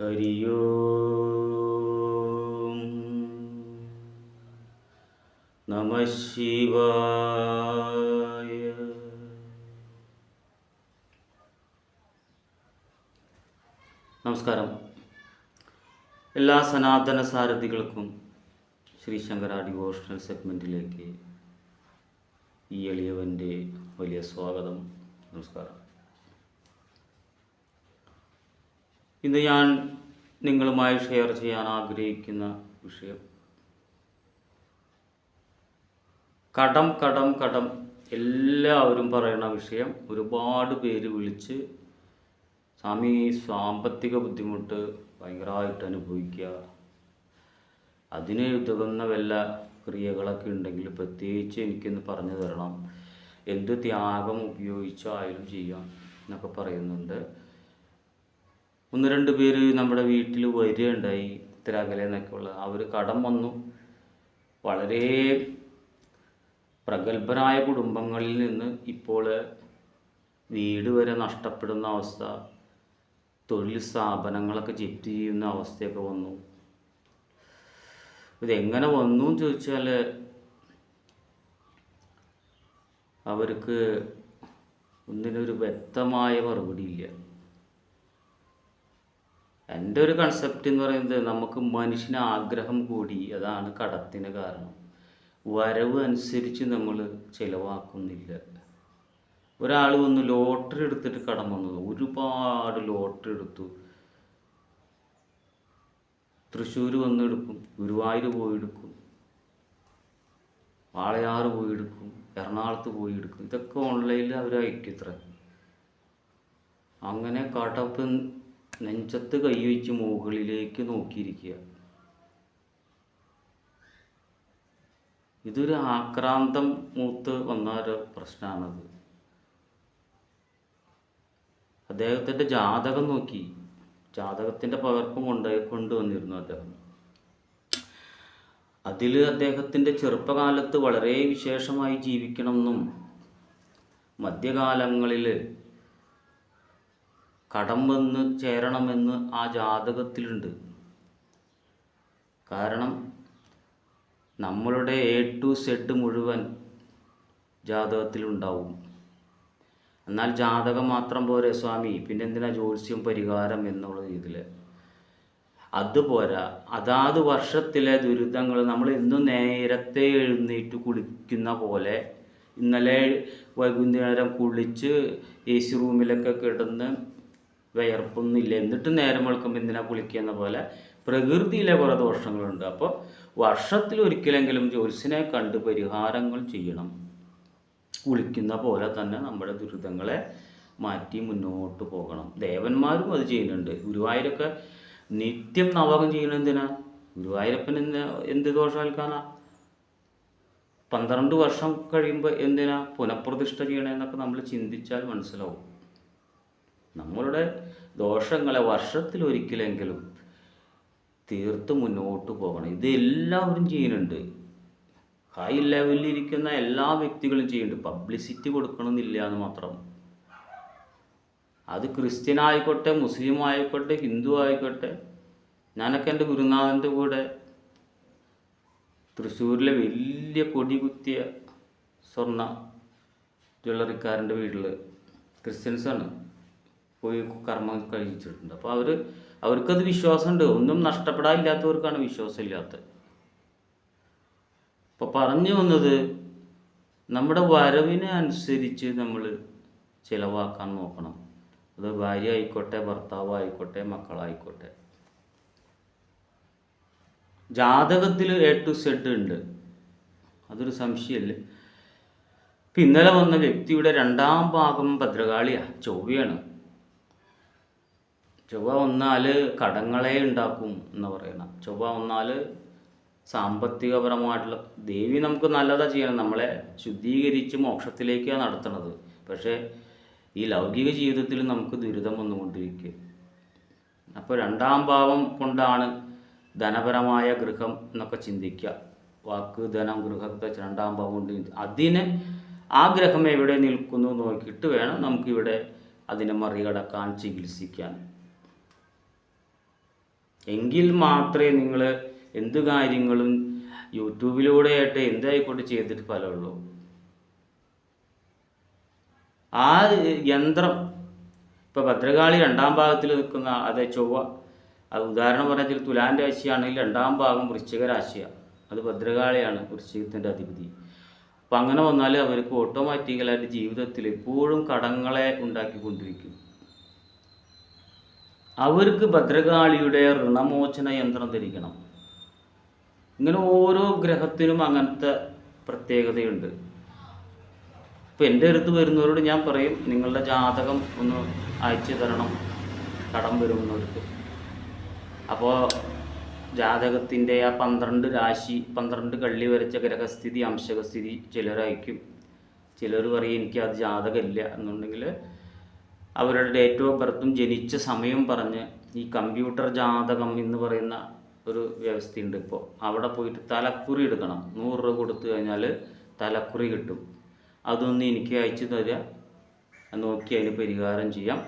ഹരി ഓം നമഃ ശിവായ. നമസ്കാരം. എല്ലാ സനാതന സാരഥികൾക്കും ശ്രീ ശങ്കര ഡിവോഷണൽ സെഗ്മെൻറ്റിലേക്ക് ഈ എളിയവൻ്റെ വലിയ സ്വാഗതം. നമസ്കാരം. ഇന്ന് ഞാൻ നിങ്ങളുമായി ഷെയർ ചെയ്യാൻ ആഗ്രഹിക്കുന്ന വിഷയം കടം എല്ലാവരും പറയുന്ന വിഷയം. ഒരുപാട് പേര് വിളിച്ച് സ്വാമി സാമ്പത്തിക ബുദ്ധിമുട്ട് ഭയങ്കരമായിട്ട് അനുഭവിക്കുക, അതിന് ഉതകുന്ന വല്ല ക്രിയകളൊക്കെ ഉണ്ടെങ്കിൽ പ്രത്യേകിച്ച് എനിക്കൊന്ന് പറഞ്ഞു തരണം, എന്ത് ത്യാഗം ഉപയോഗിച്ചായാലും ചെയ്യാം എന്നൊക്കെ പറയുന്നുണ്ട്. ഒന്ന് രണ്ട് പേര് നമ്മുടെ വീട്ടിൽ വരികയുണ്ടായി, ഇത്ര അകലെ എന്നൊക്കെയുള്ള. അവർ കടം വന്നു. വളരെ പ്രഗത്ഭരായ കുടുംബങ്ങളിൽ നിന്ന് ഇപ്പോൾ വീട് വരെ നഷ്ടപ്പെടുന്ന അവസ്ഥ, തൊഴിൽ സ്ഥാപനങ്ങളൊക്കെ ജപ്തി ചെയ്യുന്ന അവസ്ഥയൊക്കെ വന്നു. ഇതെങ്ങനെ വന്നു എന്ന് ചോദിച്ചാൽ അവർക്ക് ഒന്നിനൊരു വ്യക്തമായ മറുപടിയില്ല. എൻ്റെ ഒരു കൺസെപ്റ്റ് എന്ന് പറയുന്നത്, നമുക്ക് മനുഷ്യന് ആഗ്രഹം കൂടി, അതാണ് കടത്തിന് കാരണം. വരവ് അനുസരിച്ച് നമ്മൾ ചിലവാക്കുന്നില്ല. ഒരാൾ വന്ന് ലോട്ടറി എടുത്തിട്ട് കടം വന്നത്, ഒരുപാട് ലോട്ടറി എടുത്തു. തൃശ്ശൂർ വന്ന് എടുക്കും, ഗുരുവായൂർ പോയി എടുക്കും, വാളയാർ പോയി എടുക്കും, എറണാകുളത്ത് പോയി എടുക്കും. ഇതൊക്കെ ഓൺലൈനിൽ അവർ അയക്കിത്ര. അങ്ങനെ കടപ്പ് നെഞ്ചത്ത് കൈവച്ച് മുകളിലേക്ക് നോക്കിയിരിക്കുക. ഇതൊരു ആക്രാന്തം മൂത്ത് വന്ന ഒരു പ്രശ്നമാണത്. അദ്ദേഹത്തിൻ്റെ ജാതകം നോക്കി, ജാതകത്തിൻ്റെ പകർപ്പും കൊണ്ടുവന്നിരുന്നു അദ്ദേഹം. അതിൽ അദ്ദേഹത്തിൻ്റെ ചെറുപ്പകാലത്ത് വളരെ വിശേഷമായി ജീവിക്കണമെന്നും മധ്യകാലങ്ങളിൽ കടം വന്ന് ചേരണമെന്ന് ആ ജാതകത്തിലുണ്ട്. കാരണം നമ്മളുടെ A to Z മുഴുവൻ ജാതകത്തിലുണ്ടാവും. എന്നാൽ ജാതകം മാത്രം പോരെ സ്വാമി, പിന്നെ എന്തിനാ ജ്യോത്സ്യം പരിഹാരം എന്നുള്ള ഇതിൽ. അതുപോരാ, അതാത് വർഷത്തിലെ ദുരിതങ്ങൾ നമ്മൾ എന്നും നേരത്തെ എഴുന്നേറ്റ് കുളിക്കുന്ന പോലെ, ഇന്നലെ വൈകുന്നേരം കുളിച്ച് AC റൂമിലൊക്കെ കിടന്ന് വിയർപ്പൊന്നുമില്ല, എന്നിട്ട് നേരം വെളുക്കുമ്പോൾ എന്തിനാ കുളിക്കുന്ന പോലെ പ്രകൃതിയിലെ കുറേ ദോഷങ്ങളുണ്ട്. അപ്പോൾ വർഷത്തിലൊരിക്കലെങ്കിലും ജ്യോത്സ്യനെ കണ്ട് പരിഹാരങ്ങൾ ചെയ്യണം. കുളിക്കുന്ന പോലെ തന്നെ നമ്മുടെ ദുരിതങ്ങളെ മാറ്റി മുന്നോട്ട് പോകണം. ദേവന്മാരും അത് ചെയ്യുന്നുണ്ട്. ഗുരുവായൂരൊക്കെ നിത്യം നവകം ചെയ്യണം. എന്തിനാ? ഗുരുവായൂരപ്പൻ എന്ത് ദോഷാൽക്കാനാ? 12 വർഷം കഴിയുമ്പോൾ എന്തിനാ പുനഃപ്രതിഷ്ഠ ചെയ്യണമെന്നൊക്കെ നമ്മൾ ചിന്തിച്ചാൽ മനസ്സിലാവും. നമ്മളുടെ ദോഷങ്ങളെ വർഷത്തിലൊരിക്കലെങ്കിലും തീർത്ത് മുന്നോട്ട് പോകണം. ഇത് എല്ലാവരും ചെയ്യുന്നുണ്ട്. ഹൈ ലെവലിലിരിക്കുന്ന എല്ലാ വ്യക്തികളും ചെയ്യുന്നുണ്ട്. പബ്ലിസിറ്റി കൊടുക്കണമെന്നില്ല എന്ന് മാത്രം. അത് ക്രിസ്ത്യൻ ആയിക്കോട്ടെ, മുസ്ലിം ആയിക്കോട്ടെ, ഹിന്ദു ആയിക്കോട്ടെ. ഞാനൊക്കെ എൻ്റെ ഗുരുനാഥൻ്റെ കൂടെ തൃശ്ശൂരിലെ വലിയ കൊടി കുത്തിയ സ്വർണ്ണ ജ്വല്ലറിക്കാരൻ്റെ വീട്ടിൽ, ക്രിസ്ത്യൻസാണ്, പോയി കർമ്മം കഴിച്ചിട്ടുണ്ട്. അപ്പോൾ അവർക്കത് വിശ്വാസമുണ്ട്. ഒന്നും നഷ്ടപ്പെടാനില്ലാത്തവർക്കാണ് വിശ്വാസമില്ലാത്തത്. അപ്പോൾ പറഞ്ഞു വന്നത്, നമ്മുടെ വരവിനെ അനുസരിച്ച് നമ്മൾ ചിലവാക്കാൻ നോക്കണം. അത് ഭാര്യ ആയിക്കോട്ടെ, ഭർത്താവ് ആയിക്കോട്ടെ, മക്കളായിക്കോട്ടെ. ജാതകത്തിൽ A to Z ഉണ്ട്, അതൊരു സംശയമല്ലേ. ഇപ്പം ഇന്നലെ വന്ന വ്യക്തിയുടെ 2ാം ഭാഗം ഭദ്രകാളിയാണ്, ചൊവ്വയാണ്. ചൊവ്വ വന്നാൽ കടങ്ങളെ ഉണ്ടാക്കും എന്ന് പറയണം. ചൊവ്വ വന്നാൽ സാമ്പത്തികപരമായിട്ടുള്ള, ദേവി നമുക്ക് നല്ലതാണ് ചെയ്യണം, നമ്മളെ ശുദ്ധീകരിച്ച് മോക്ഷത്തിലേക്കാണ് നടത്തുന്നത്. പക്ഷേ ഈ ലൗകിക ജീവിതത്തിൽ നമുക്ക് ദുരിതം വന്നുകൊണ്ടിരിക്കുക. അപ്പോൾ 2ാം ഭാവം കൊണ്ടാണ് ധനപരമായ ഗൃഹം എന്നൊക്കെ ചിന്തിക്കുക. വാക്ക്, ധനം, ഗൃഹത്തെ 2ാം ഭാവം കൊണ്ട് അതിന് ആ ഗ്രഹം എവിടെ നിൽക്കുന്നു നോക്കിയിട്ട് വേണം നമുക്കിവിടെ അതിനെ മറികടക്കാൻ, ചികിത്സിക്കാൻ. എങ്കിൽ മാത്രമേ നിങ്ങൾ എന്ത് കാര്യങ്ങളും യൂട്യൂബിലൂടെ ആയിട്ട് എന്തായിക്കോട്ടെ ചെയ്തിട്ട് ഫലമുള്ളൂ. ആ യന്ത്രം ഇപ്പോൾ ഭദ്രകാളി 2ാം ഭാഗത്തിൽ നിൽക്കുന്ന അതേ ചൊവ്വ, അത് ഉദാഹരണം പറഞ്ഞാൽ തുലാൻ രാശിയാണെങ്കിൽ 2ാം ഭാഗം വൃശ്ചിക രാശിയാണ്, അത് ഭദ്രകാളിയാണ് വൃശ്ചികത്തിൻ്റെ അധിപതി. അപ്പം അങ്ങനെ വന്നാൽ അവർക്ക് ഓട്ടോമാറ്റിക്കലായിട്ട് ജീവിതത്തിൽ എപ്പോഴും കടങ്ങളെ ഉണ്ടാക്കിക്കൊണ്ടിരിക്കും. അവർക്ക് ഭദ്രകാളിയുടെ ഋണമോചന യന്ത്രം ധരിക്കണം. ഇങ്ങനെ ഓരോ ഗ്രഹത്തിനും അങ്ങനത്തെ പ്രത്യേകതയുണ്ട്. ഇപ്പം എൻ്റെ അടുത്ത് വരുന്നവരോട് ഞാൻ പറയും, നിങ്ങളുടെ ജാതകം ഒന്ന് അയച്ചു തരണം കടം വരുന്നവർക്ക്. അപ്പോൾ ജാതകത്തിൻ്റെ ആ 12 രാശി 12 കള്ളി വരച്ച ഗ്രഹസ്ഥിതി അംശകസ്ഥിതി ചിലരയക്കും. ചിലർ പറയും എനിക്ക് അത് ജാതകമില്ല എന്നുണ്ടെങ്കിൽ അവരുടെ ഡേറ്റ് ഓഫ് ബർത്തും ജനിച്ച സമയം പറഞ്ഞ് ഈ കമ്പ്യൂട്ടർ ജാതകം എന്ന് പറയുന്ന ഒരു വ്യവസ്ഥയുണ്ട്. ഇപ്പോൾ അവിടെ പോയിട്ട് തലക്കുറി എടുക്കണം. 100 രൂപ കൊടുത്തു കഴിഞ്ഞാൽ തലക്കുറി കിട്ടും. അതൊന്ന് എനിക്ക് അയച്ചു തരിക, നോക്കി അതിന് പരിഹാരം ചെയ്യാം.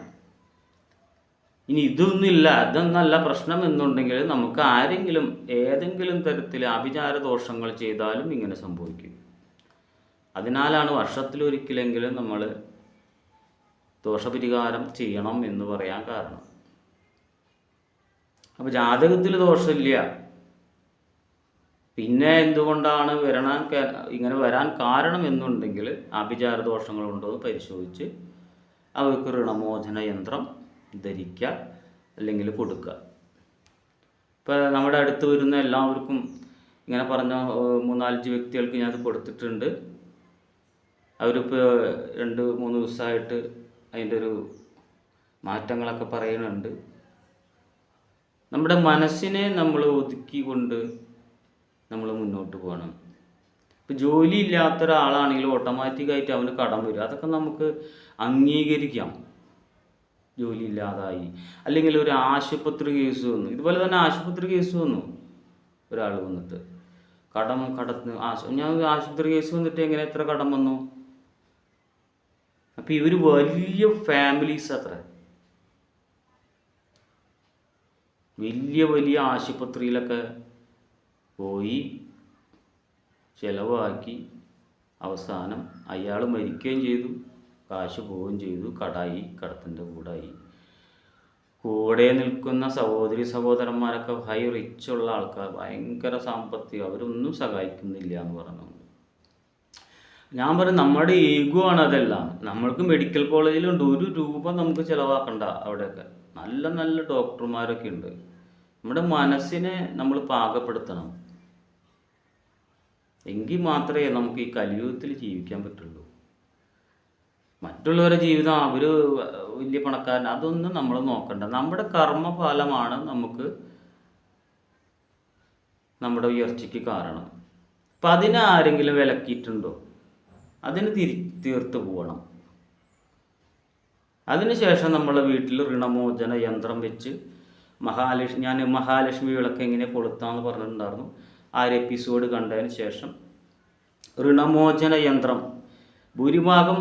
ഇനി ഇതൊന്നുമില്ല, അതൊന്നല്ല പ്രശ്നം എന്നുണ്ടെങ്കിൽ നമുക്ക് ആരെങ്കിലും ഏതെങ്കിലും തരത്തിൽ ആഭിചാര ദോഷങ്ങൾ ചെയ്താലും ഇങ്ങനെ സംഭവിക്കും. അതിനാലാണ് വർഷത്തിലൊരിക്കലെങ്കിലും നമ്മൾ ദോഷപരിഹാരം ചെയ്യണം എന്ന് പറയാൻ കാരണം. അപ്പോൾ ജാതകത്തിൽ ദോഷമില്ല, പിന്നെ എന്തുകൊണ്ടാണ് ഇങ്ങനെ വരാൻ കാരണം എന്നുണ്ടെങ്കിൽ ആഭിചാര ദോഷങ്ങളുണ്ടോ എന്ന് പരിശോധിച്ച് അവർക്ക് ഋണമോചന യന്ത്രം ധരിക്കുക അല്ലെങ്കിൽ കൊടുക്കുക. ഇപ്പോൾ നമ്മുടെ അടുത്ത് വരുന്ന എല്ലാവർക്കും ഇങ്ങനെ പറഞ്ഞ 3-4 വ്യക്തികൾക്ക് ഞാനത് കൊടുത്തിട്ടുണ്ട്. അവരിപ്പോൾ 2-3 ദിവസമായിട്ട് അതിൻ്റെ ഒരു മാറ്റങ്ങളൊക്കെ പറയുന്നുണ്ട്. നമ്മുടെ മനസ്സിനെ നമ്മൾ ഒതുക്കിക്കൊണ്ട് നമ്മൾ മുന്നോട്ട് പോകണം. ഇപ്പോൾ ജോലി ഇല്ലാത്ത ഒരാളാണെങ്കിൽ ഓട്ടോമാറ്റിക്കായിട്ട് അവന് കടം വരും. അതൊക്കെ നമുക്ക് അംഗീകരിക്കാം. ജോലി ഇല്ലാതായി, അല്ലെങ്കിൽ ഒരു ആശുപത്രി കേസ് വന്നു, ഇതുപോലെ തന്നെ ആശുപത്രി കേസ് വന്നു, ഒരാൾ വന്നിട്ട് ഞാൻ ആശുപത്രി കേസ് വന്നിട്ട് എങ്ങനെ എത്ര കടം വന്നു. അപ്പം ഇവർ വലിയ ഫാമിലീസ് അത്ര, വലിയ ആശുപത്രിയിലൊക്കെ പോയി ചിലവാക്കി അവസാനം അയാൾ മരിക്കുകയും ചെയ്തു, കാശ് പോവുകയും ചെയ്തു, കടത്തിൻ്റെ കൂടായി. കൂടെ നിൽക്കുന്ന സഹോദരന്മാരൊക്കെ ഹൈ റിച്ചുള്ള ആൾക്കാർ, ഭയങ്കര സാമ്പത്തികം, അവരൊന്നും സഹായിക്കുന്നില്ല എന്ന് പറഞ്ഞു. ഞാൻ പറയും നമ്മുടെ ഈഗോ ആണ് അതെല്ലാം. നമ്മൾക്ക് മെഡിക്കൽ കോളേജിലുണ്ട്, 1 രൂപ നമുക്ക് ചിലവാക്കണ്ട. അവിടെയൊക്കെ നല്ല ഡോക്ടർമാരൊക്കെ ഉണ്ട്. നമ്മുടെ മനസ്സിനെ നമ്മൾ പാകപ്പെടുത്തണം, എങ്കിൽ മാത്രമേ നമുക്ക് ഈ കലിയുഗത്തിൽ ജീവിക്കാൻ പറ്റുള്ളൂ. മറ്റുള്ളവരുടെ ജീവിതം, അവർ വലിയ പണക്കാരൻ, അതൊന്നും നമ്മൾ നോക്കണ്ട. നമ്മുടെ കർമ്മഫലമാണ് നമുക്ക് നമ്മുടെ ഉയർച്ചയ്ക്ക് കാരണം. അപ്പം അതിനെ ആരെങ്കിലും വിലക്കിയിട്ടുണ്ടോ, അതിന് തീർത്ത് പോകണം. അതിനുശേഷം നമ്മളെ വീട്ടിൽ ഋണമോചന യന്ത്രം വെച്ച് ഞാൻ മഹാലക്ഷ്മി വിളക്ക് എങ്ങനെ കൊളുത്താമെന്ന് പറഞ്ഞിട്ടുണ്ടായിരുന്നു. ആ ഒരു എപ്പിസോഡ് കണ്ടതിന് ശേഷം ഋണമോചന യന്ത്രം, ഭൂരിഭാഗം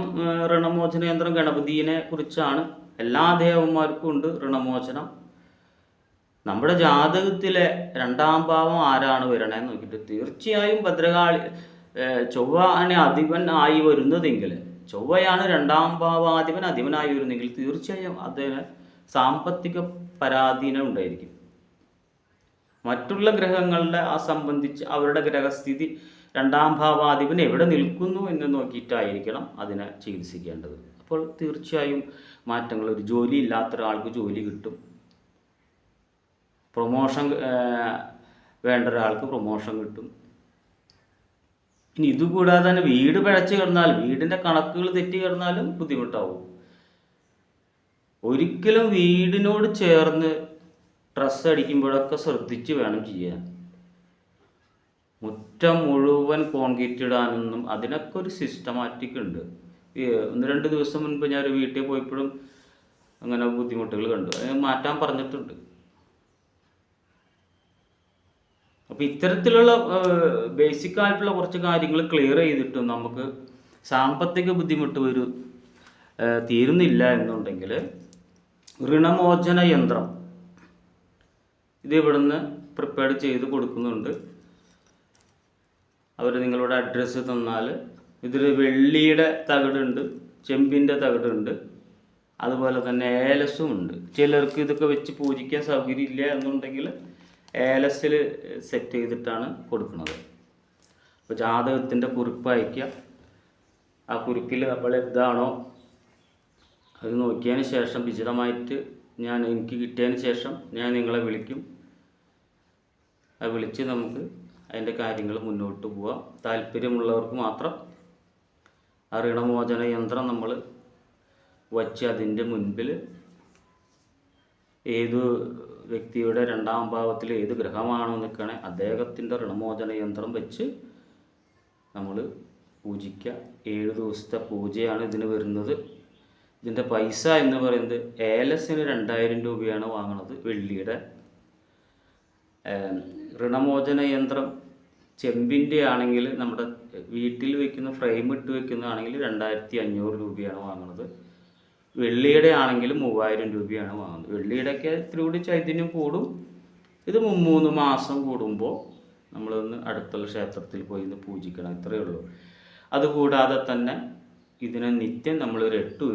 ഋണമോചന യന്ത്രം ഗണപതിയെ കുറിച്ചാണ്. എല്ലാ ദേവന്മാർക്കും ഉണ്ട് ഋണമോചനം. നമ്മുടെ ജാതകത്തിലെ 2ാം ഭാവം ആരാണ് വരണേന്ന് നോക്കിയിട്ട് തീർച്ചയായും ഭദ്രകാളി ചൊവ്വയാണ് അധിപൻ ആയി വരുന്നതെങ്കിൽ, ചൊവ്വയാണ് 2ാം അധിപനായി വരുന്നെങ്കിൽ തീർച്ചയായും അതിന് സാമ്പത്തിക പരാധീനം ഉണ്ടായിരിക്കും. മറ്റുള്ള ഗ്രഹങ്ങളുടെ സംബന്ധിച്ച് അവരുടെ ഗ്രഹസ്ഥിതി 2ാം ഭാവാധിപൻ എവിടെ നിൽക്കുന്നു എന്ന് നോക്കിയിട്ടായിരിക്കണം അതിനെ ചികിത്സിക്കേണ്ടത്. അപ്പോൾ തീർച്ചയായും മാറ്റങ്ങൾ, ഒരു ജോലി ഇല്ലാത്ത ഒരാൾക്ക് ജോലി കിട്ടും, പ്രൊമോഷൻ വേണ്ട ഒരാൾക്ക് പ്രൊമോഷൻ കിട്ടും. ഇനി ഇതുകൂടാതെ തന്നെ വീട് പിഴച്ച് കിടന്നാലും, വീടിൻ്റെ കണക്കുകൾ തെറ്റി കിടന്നാലും ബുദ്ധിമുട്ടാവും. ഒരിക്കലും വീടിനോട് ചേർന്ന് ഡ്രസ്സ് അടിക്കുമ്പോഴൊക്കെ ശ്രദ്ധിച്ച് വേണം ചെയ്യാൻ. മുറ്റം മുഴുവൻ കോൺക്രീറ്റ് ഇടാനൊന്നും അതിനൊക്കെ ഒരു സിസ്റ്റമാറ്റിക് ഉണ്ട്. 1-2 ദിവസം മുൻപ് ഞാൻ ഒരു വീട്ടിൽ പോയപ്പോഴും അങ്ങനെ ബുദ്ധിമുട്ടുകൾ കണ്ടു. അത് മാറ്റാൻ പറഞ്ഞിട്ടുണ്ട്. അപ്പോൾ ഇത്തരത്തിലുള്ള ബേസിക് ആയിട്ടുള്ള കുറച്ച് കാര്യങ്ങൾ ക്ലിയർ ചെയ്തിട്ടും നമുക്ക് സാമ്പത്തിക ബുദ്ധിമുട്ട് തീരുന്നില്ല എന്നുണ്ടെങ്കിൽ ഋണമോചന യന്ത്രം ഇത് ഇവിടുന്ന് പ്രിപ്പയർ ചെയ്ത് കൊടുക്കുന്നുണ്ട്. അവർ നിങ്ങളുടെ അഡ്രസ്സ് തന്നാൽ ഇതിൽ വെള്ളിയുടെ തകിടുണ്ട്, ചെമ്പിൻ്റെ തകിടുണ്ട്, അതുപോലെ തന്നെ ഏലസും ഉണ്ട്. ചിലർക്ക് ഇതൊക്കെ വെച്ച് പൂജിക്കാൻ സൗകര്യമില്ല എന്നുണ്ടെങ്കിൽ ഏലസിൽ സെറ്റ് ചെയ്തിട്ടാണ് കൊടുക്കുന്നത്. അപ്പോൾ ജാതകത്തിൻ്റെ കുറിപ്പ് അയക്കുക. ആ കുറിപ്പിൽ നമ്മൾ എന്താണോ അത് നോക്കിയതിന് ശേഷം വിശദമായിട്ട് എനിക്ക് കിട്ടിയതിന് ശേഷം ഞാൻ നിങ്ങളെ വിളിക്കും. അത് വിളിച്ച് നമുക്ക് അതിൻ്റെ കാര്യങ്ങൾ മുന്നോട്ട് പോവാം. താല്പര്യമുള്ളവർക്ക് മാത്രം ആ ഋണമോചന യന്ത്രം നമ്മൾ വച്ച് അതിൻ്റെ മുൻപിൽ ഏത് വ്യക്തിയുടെ 2ാം ഭാവത്തിൽ ഏത് ഗ്രഹമാണോ നിൽക്കണേ അദ്ദേഹത്തിൻ്റെ ഋണമോചന യന്ത്രം വെച്ച് നമ്മൾ പൂജിക്കുക. 7 ദിവസത്തെ പൂജയാണ് ഇതിന് വരുന്നത്. ഇതിൻ്റെ പൈസ എന്ന് പറയുന്നത് ഏലസിന് 2000 രൂപയാണ് വാങ്ങുന്നത് വെള്ളിയുടെ. ഋണമോചന യന്ത്രം ചെമ്പിൻ്റെ ആണെങ്കിൽ നമ്മുടെ വീട്ടിൽ വയ്ക്കുന്ന ഫ്രെയിം ഇട്ട് വയ്ക്കുന്നതാണെങ്കിൽ 2500 രൂപയാണ് വാങ്ങുന്നത്. വെള്ളിയുടെ ആണെങ്കിൽ 3000 രൂപയാണ് വാങ്ങുന്നത്. വെള്ളിയുടെയൊക്കെ ഇത്തിരി കൂടി ചൈതന്യം കൂടും. ഇത് 3 മാസം കൂടുമ്പോൾ നമ്മളൊന്ന് അടുത്തുള്ള ക്ഷേത്രത്തിൽ പോയി ഒന്ന് പൂജിക്കണം, ഇത്രയേ ഉള്ളൂ. അതുകൂടാതെ തന്നെ ഇതിനെ നിത്യം നമ്മളൊരു 8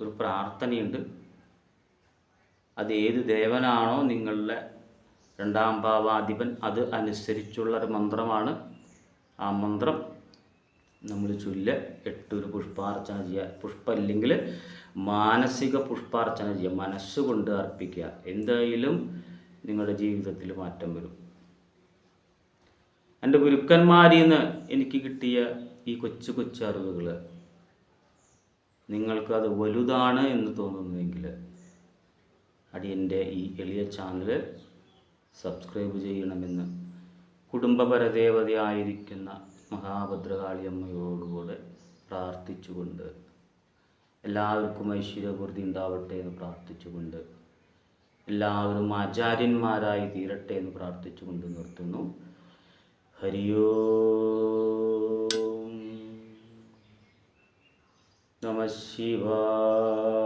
ഒരു പ്രാർത്ഥനയുണ്ട്. അത് ഏത് ദേവനാണോ നിങ്ങളുടെ 2ാം ഭാവാധിപൻ അത് അനുസരിച്ചുള്ളൊരു മന്ത്രമാണ്. ആ മന്ത്രം നമ്മൾ ചൊല്ലുക. 8 പുഷ്പാർച്ചന ചെയ്യുക. പുഷ്പമില്ലെങ്കിൽ മാനസിക പുഷ്പാർച്ചന ചെയ്യുക, മനസ്സുകൊണ്ട് അർപ്പിക്കുക. എന്തായാലും നിങ്ങളുടെ ജീവിതത്തിൽ മാറ്റം വരും. എൻ്റെ ഗുരുക്കന്മാരിൽ നിന്ന് എനിക്ക് കിട്ടിയ ഈ കൊച്ചു കൊച്ചു അറിവുകൾ നിങ്ങൾക്കത് വലുതാണ് എന്ന് തോന്നുന്നുവെങ്കിൽ അടിയൻ്റെ ഈ എളിയ ചാനൽ സബ്സ്ക്രൈബ് ചെയ്യണമെന്ന് കുടുംബപരദേവതയായിരിക്കുന്ന മഹാഭദ്രകാളിയമ്മയോടുകൂടെ പ്രാർത്ഥിച്ചുകൊണ്ട്, എല്ലാവർക്കും ഐശ്വര്യപൂർത്തി ഉണ്ടാവട്ടെ എന്ന് പ്രാർത്ഥിച്ചുകൊണ്ട്, എല്ലാവരും ആചാര്യന്മാരായി തീരട്ടെ എന്ന് പ്രാർത്ഥിച്ചുകൊണ്ട് നിർത്തുന്നു. ഹരിയോം നമഃ ശിവായ.